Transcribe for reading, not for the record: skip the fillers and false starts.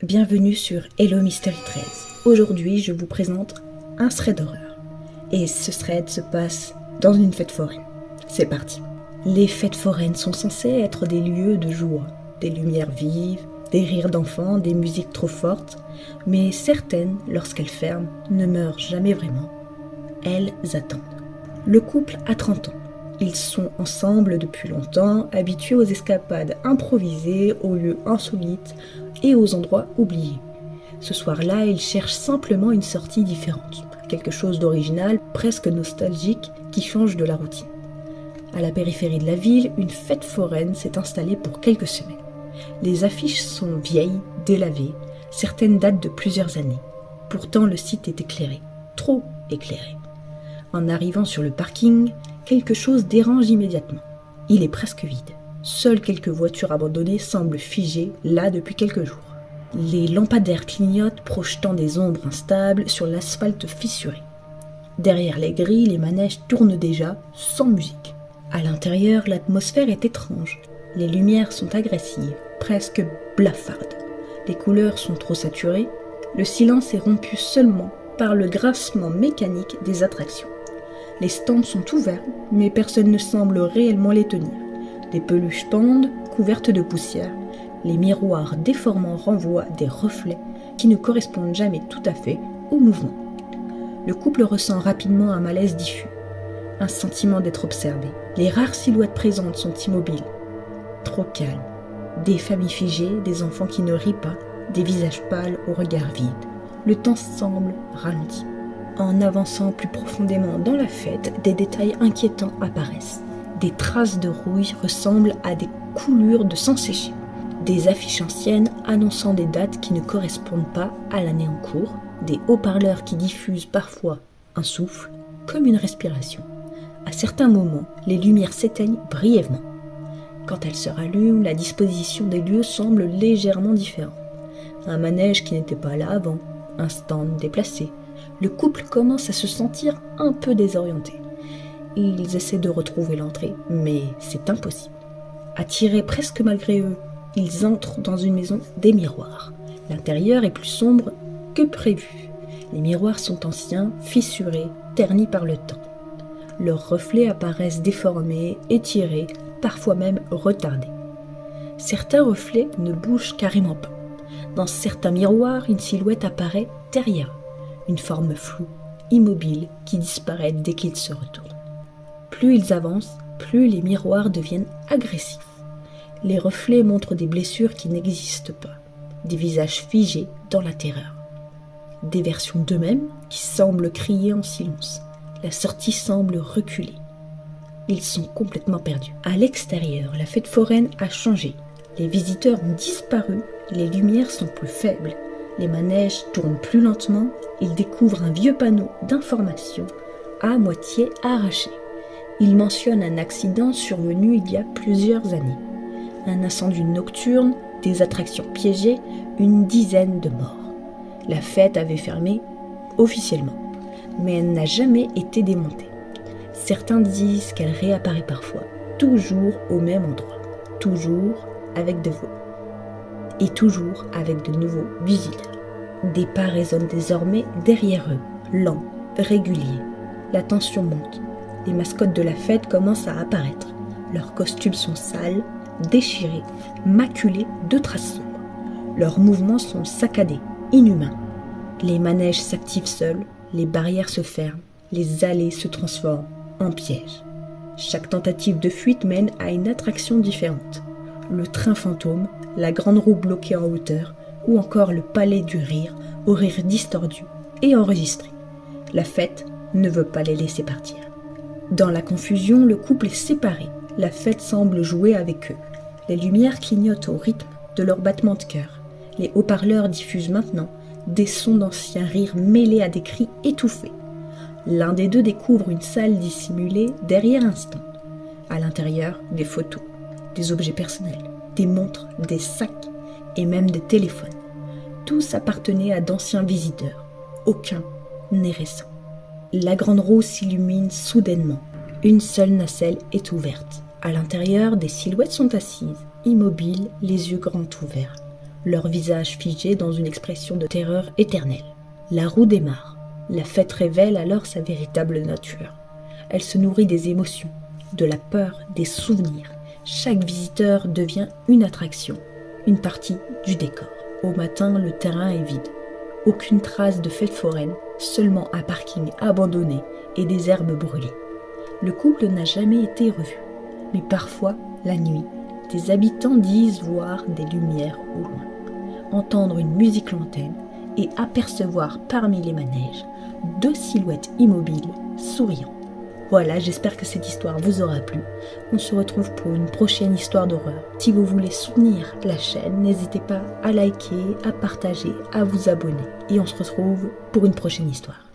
Bienvenue sur Hello Mystery 13. Aujourd'hui, je vous présente un thread d'horreur. Et ce thread se passe dans une fête foraine. C'est parti. Les fêtes foraines sont censées être des lieux de joie, des lumières vives, des rires d'enfants, des musiques trop fortes, mais certaines, lorsqu'elles ferment, ne meurent jamais vraiment. Elles attendent. Le couple a 30 ans. Ils sont ensemble depuis longtemps, habitués aux escapades improvisées, aux lieux insolites et aux endroits oubliés. Ce soir-là, ils cherchent simplement une sortie différente, quelque chose d'original, presque nostalgique, qui change de la routine. À la périphérie de la ville, une fête foraine s'est installée pour quelques semaines. Les affiches sont vieilles, délavées, certaines datent de plusieurs années. Pourtant, le site est éclairé, trop éclairé. En arrivant sur le parking, quelque chose dérange immédiatement. Il est presque vide. Seules quelques voitures abandonnées semblent figées là depuis quelques jours. Les lampadaires clignotent, projetant des ombres instables sur l'asphalte fissuré. Derrière les grilles, les manèges tournent déjà, sans musique. À l'intérieur, l'atmosphère est étrange. Les lumières sont agressives, presque blafardes. Les couleurs sont trop saturées. Le silence est rompu seulement par le grincement mécanique des attractions. Les stands sont ouverts, mais personne ne semble réellement les tenir. Des peluches pendent, couvertes de poussière. Les miroirs déformants renvoient des reflets qui ne correspondent jamais tout à fait au mouvement. Le couple ressent rapidement un malaise diffus, un sentiment d'être observé. Les rares silhouettes présentes sont immobiles, trop calmes. Des familles figées, des enfants qui ne rient pas, des visages pâles au regard vide. Le temps semble ralenti. En avançant plus profondément dans la fête, des détails inquiétants apparaissent. Des traces de rouille ressemblent à des coulures de sang séché. Des affiches anciennes annonçant des dates qui ne correspondent pas à l'année en cours. Des haut-parleurs qui diffusent parfois un souffle, comme une respiration. À certains moments, les lumières s'éteignent brièvement. Quand elles se rallument, la disposition des lieux semble légèrement différente. Un manège qui n'était pas là avant, un stand déplacé. Le couple commence à se sentir un peu désorienté. Ils essaient de retrouver l'entrée, mais c'est impossible. Attirés presque malgré eux, ils entrent dans une maison des miroirs. L'intérieur est plus sombre que prévu. Les miroirs sont anciens, fissurés, ternis par le temps. Leurs reflets apparaissent déformés, étirés, parfois même retardés. Certains reflets ne bougent carrément pas. Dans certains miroirs, une silhouette apparaît derrière eux. Une forme floue, immobile, qui disparaît dès qu'ils se retournent. Plus ils avancent, plus les miroirs deviennent agressifs. Les reflets montrent des blessures qui n'existent pas, des visages figés dans la terreur. Des versions d'eux-mêmes qui semblent crier en silence. La sortie semble reculer. Ils sont complètement perdus. À l'extérieur, la fête foraine a changé. Les visiteurs ont disparu, les lumières sont plus faibles. Les manèges tournent plus lentement, ils découvrent un vieux panneau d'information à moitié arraché. Il mentionne un accident survenu il y a plusieurs années. Un incendie nocturne, des attractions piégées, une dizaine de morts. La fête avait fermé officiellement, mais elle n'a jamais été démontée. Certains disent qu'elle réapparaît parfois, toujours au même endroit, toujours avec de voix. Et toujours avec de nouveaux visiteurs. Des pas résonnent désormais derrière eux, lents, réguliers. La tension monte. Les mascottes de la fête commencent à apparaître. Leurs costumes sont sales, déchirés, maculés de traces sombres. Leurs mouvements sont saccadés, inhumains. Les manèges s'activent seuls, les barrières se ferment, les allées se transforment en pièges. Chaque tentative de fuite mène à une attraction différente. Le train fantôme, la grande roue bloquée en hauteur, ou encore le palais du rire, au rire distordu et enregistré. La fête ne veut pas les laisser partir. Dans la confusion, le couple est séparé. La fête semble jouer avec eux. Les lumières clignotent au rythme de leurs battements de cœur. Les haut-parleurs diffusent maintenant des sons d'anciens rires mêlés à des cris étouffés. L'un des deux découvre une salle dissimulée derrière un stand. À l'intérieur, des photos, des objets personnels, des montres, des sacs et même des téléphones. Tous appartenaient à d'anciens visiteurs. Aucun n'est récent. La grande roue s'illumine soudainement. Une seule nacelle est ouverte. À l'intérieur, des silhouettes sont assises, immobiles, les yeux grands ouverts. leur visage figé dans une expression de terreur éternelle. La roue démarre. La fête révèle alors sa véritable nature. Elle se nourrit des émotions, de la peur, des souvenirs. Chaque visiteur devient une attraction, une partie du décor. Au matin, le terrain est vide. Aucune trace de fête foraine, seulement un parking abandonné et des herbes brûlées. Le couple n'a jamais été revu, mais parfois, la nuit, des habitants disent voir des lumières au loin, entendre une musique lointaine et apercevoir parmi les manèges 2 silhouettes immobiles, souriant. Voilà, j'espère que cette histoire vous aura plu. On se retrouve pour une prochaine histoire d'horreur. Si vous voulez soutenir la chaîne, n'hésitez pas à liker, à partager, à vous abonner. Et on se retrouve pour une prochaine histoire.